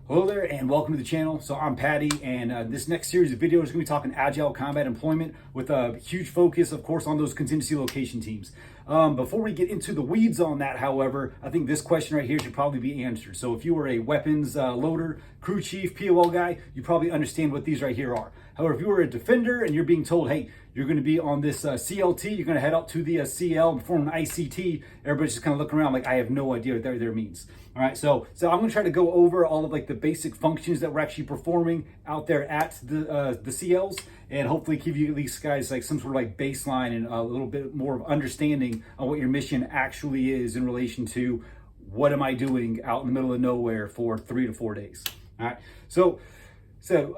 Hello there and welcome to the channel. So I'm Patty, and this next series of videos is going to be talking Agile Combat Employment with a huge focus, of course, on those contingency location teams. Before we get into the weeds on that, however, I think this question right here should probably be answered. So if you are a weapons loader, crew chief, POL guy, you probably understand what these right here are. However, if you are a defender and you're being told, hey, you're going to be on this CLT, you're going to head out to the CL and perform an ICT, everybody's just kind of looking around like, I have no idea what that there means. All right, so I'm going to try to go over all of like the basic functions that we're actually performing out there at the CLs, and hopefully give you at least guys like some sort of like baseline and a little bit more of understanding on what your mission actually is in relation to what am I doing out in the middle of nowhere for 3 to 4 days. All right, so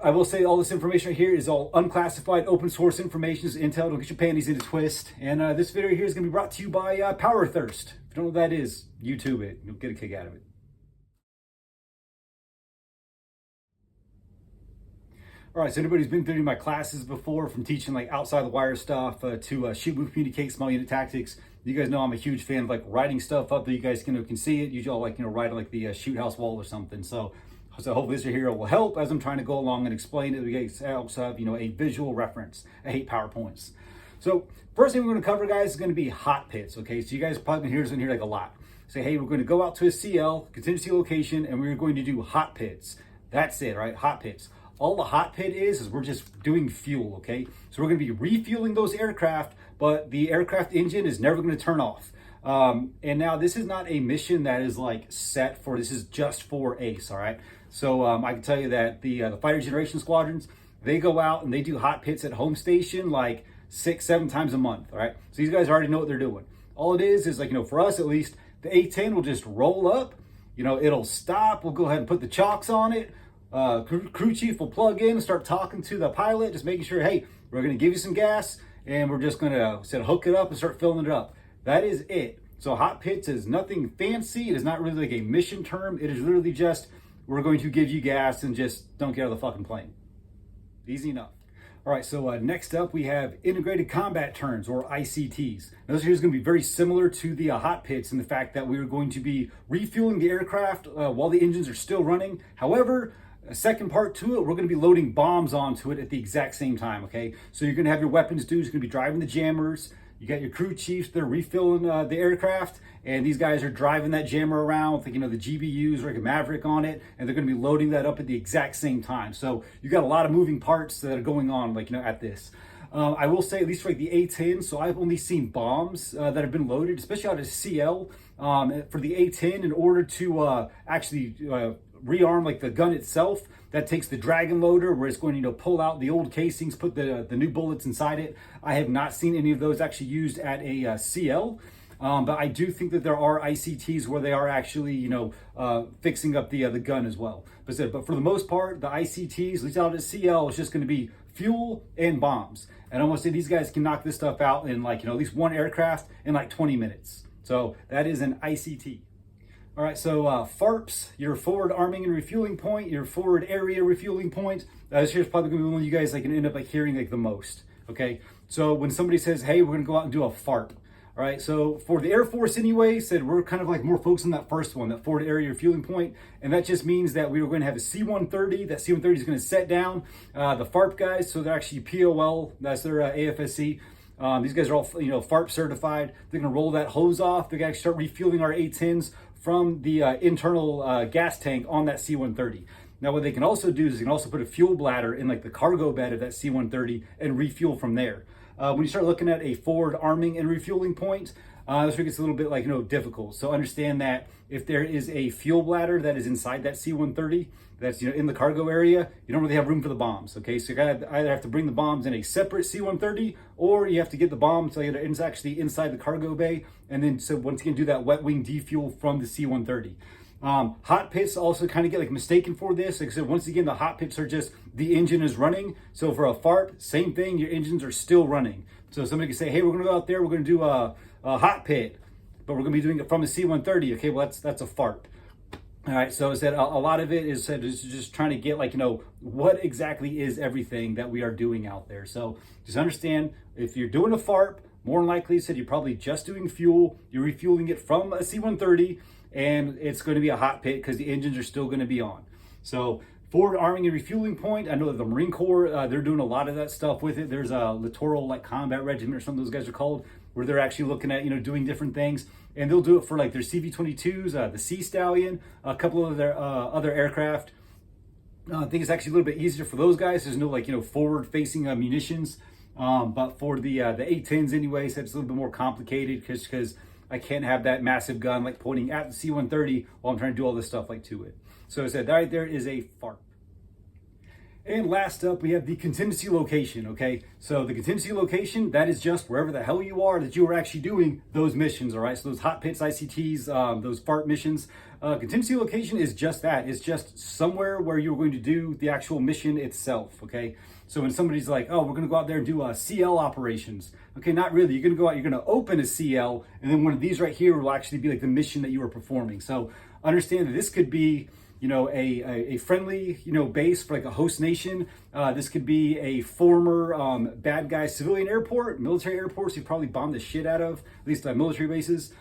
I will say all this information right here is all unclassified, open source information. It's intel. Don't get your panties in a twist. And this video here is going to be brought to you by Power Thirst. If you don't know what that is, YouTube it. You'll get a kick out of it. All right, so everybody's been through my classes before, from teaching like outside the wire stuff to shoot, move, communicate, small unit tactics. You guys know I'm a huge fan of like writing stuff up that you guys can see it. Usually I'll like write on like the shoot house wall or something. So hopefully this here will help as I'm trying to go along and explain it. We guys also have a visual reference. I hate PowerPoints. So first thing we're going to cover, guys, is going to be hot pits. Okay, so you guys probably been hearing like a lot. Say, hey, we're going to go out to a CL, contingency location, and we're going to do hot pits. That's it, right? Hot pits. All the hot pit is we're just doing fuel. Okay, so we're going to be refueling those aircraft, but the aircraft engine is never going to turn off. And now this is not a mission that is like set for, this is just for ACE, all right? So I can tell you that the fighter generation squadrons, they go out and they do hot pits at home station like 6-7 times a month, all right? So these guys already know what they're doing. All it is like, for us at least, the A-10 will just roll up, it'll stop, we'll go ahead and put the chocks on it, crew chief will plug in and start talking to the pilot, just making sure, hey, we're gonna give you some gas, and we're just gonna hook it up and start filling it up. That is it. So hot pits is nothing fancy. It is not really like a mission term. It is literally just, we're going to give you gas and just don't get out of the fucking plane. Easy enough. All right, so next up we have integrated combat turns, or ICTs. Now this here is going to be very similar to the hot pits in the fact that we are going to be refueling the aircraft while the engines are still running. However, a second part to it, we're going to be loading bombs onto it at the exact same time, okay? So you're going to have your weapons dudes going to be driving the jammers. You got your crew chiefs, they're refilling the aircraft, and these guys are driving that jammer around with the GBUs or like a Maverick on it, and they're going to be loading that up at the exact same time. So you got a lot of moving parts that are going on at this. I will say, at least for like the A-10, so I've only seen bombs that have been loaded, especially out of CL, for the A-10 in order to actually rearm like the gun itself. That takes the Dragon loader where it's going to pull out the old casings, put the new bullets inside it. I have not seen any of those actually used at a CL, but I do think that there are ICTs where they are actually fixing up the gun as well. But for the most part, the ICTs, at least out at CL, is just going to be fuel and bombs. And I want to say these guys can knock this stuff out in at least one aircraft in like 20 minutes. So that is an ICT. All right, so Farps, your forward arming and refueling point, your forward area refueling point. This here's probably gonna be one you guys can end up hearing the most. Okay, so when somebody says, "Hey, we're gonna go out and do a FARP," all right. So for the Air Force anyway, said we're kind of more focused on that first one, that forward area refueling point, and that just means that we were going to have a C-130. That C-130 is going to set down the FARP guys, so they're actually POL. That's their AFSC. These guys are all FARP certified. They're going to roll that hose off. They're going to start refueling our A-10s from the internal gas tank on that C-130. Now what they can also do is they can also put a fuel bladder in the cargo bed of that C-130 and refuel from there. When you start looking at a forward arming and refueling point, this gets a little bit difficult. So understand that if there is a fuel bladder that is inside that C-130, that's in the cargo area, you don't really have room for the bombs. Okay, so you gotta either have to bring the bombs in a separate C-130, or you have to get the bombs it's actually inside the cargo bay, and then so once again do that wet wing defuel from the C-130. Hot pits also kind of get mistaken for this. Like I said, once again, the hot pits are just the engine is running. So for a FARP, same thing, your engines are still running. So somebody can say, hey, we're gonna go out there, we're gonna do a hot pit, but we're gonna be doing it from a C-130. Okay, well that's a FARP. All right, so it's that a lot of it is just trying to get what exactly is everything that we are doing out there. So just understand, if you're doing a FARP, more than likely you're probably just doing fuel. You're refueling it from a C-130, and it's going to be a hot pit because the engines are still going to be on. So forward arming and refueling point, I know that the Marine Corps, they're doing a lot of that stuff with it. There's a littoral like combat regiment or something those guys are called, where they're actually looking at, doing different things. And they'll do it for like their CV-22s, the Sea Stallion, a couple of their other aircraft. I think it's actually a little bit easier for those guys. There's no like, forward facing munitions. But for the A-10s anyways, it's a little bit more complicated because I can't have that massive gun like pointing at the C-130 while I'm trying to do all this stuff like to it. So I said, right there is a FARP. And last up, we have the contingency location, okay? So the contingency location, that is just wherever the hell you are that you are actually doing those missions, all right? So those hot pits, ICTs, those FARP missions. Contingency location is just that. It's just somewhere where you're going to do the actual mission itself, okay? So when somebody's like, oh, we're gonna go out there and do CL operations. Okay, not really. You're gonna go out, you're gonna open a CL, and then one of these right here will actually be like the mission that you were performing. So understand that this could be, a friendly, base for like a host nation. This could be a former bad guy civilian airport, military airports you probably bombed the shit out of, at least military bases.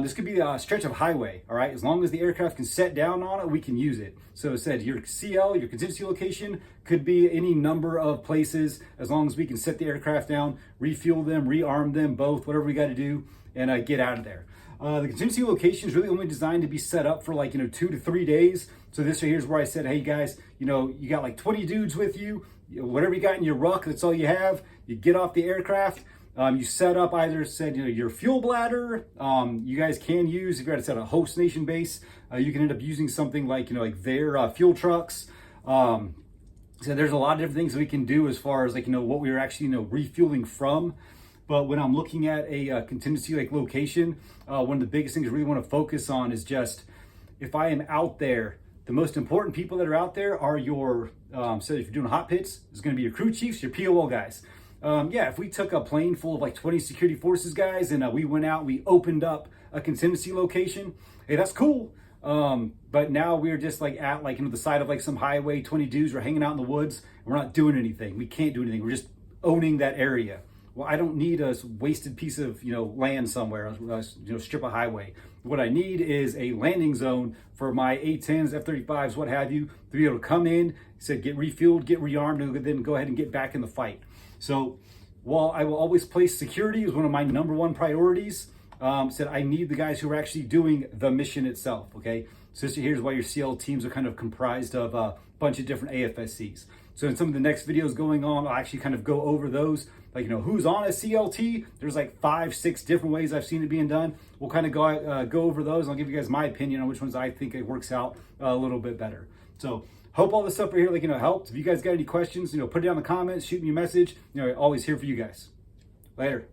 This could be a stretch of highway, all right? As long as the aircraft can set down on it, we can use it. So it said your CL, your contingency location, could be any number of places as long as we can set the aircraft down, refuel them, rearm them, both, whatever we got to do, and get out of there. The contingency location is really only designed to be set up for like, 2 to 3 days. So this right here is where I said, hey guys, you got like 20 dudes with you, whatever you got in your ruck, that's all you have. You get off the aircraft. You set up either your fuel bladder. You guys can use, if you're at a host nation base, you can end up using something like, like their fuel trucks. So there's a lot of different things we can do as far as like, what we are actually, refueling from. But when I'm looking at a contingency like location, one of the biggest things I really want to focus on is just, if I am out there, the most important people that are out there are your, so if you're doing hot pits, it's going to be your crew chiefs, your POL guys. If we took a plane full of like 20 security forces guys and we went out, we opened up a contingency location, hey, that's cool. But now we're just like at like, the side of like some highway, 20 dudes, we're hanging out in the woods, and we're not doing anything. We can't do anything. We're just owning that area. Well, I don't need a wasted piece of, land somewhere, strip of highway. What I need is a landing zone for my A-10s, F-35s, what have you, to be able to come in, get refueled, get rearmed, and then go ahead and get back in the fight. So while I will always place security as one of my number one priorities, I need the guys who are actually doing the mission itself, okay? So here's why your CL teams are kind of comprised of a bunch of different AFSCs. So in some of the next videos going on, I'll actually kind of go over those, like, who's on a CLT. There's like 5, 6 different ways I've seen it being done. We'll kind of go over those. And I'll give you guys my opinion on which ones I think it works out a little bit better. So hope all this stuff right here, helped. If you guys got any questions, put it down in the comments, shoot me a message. Always here for you guys. Later.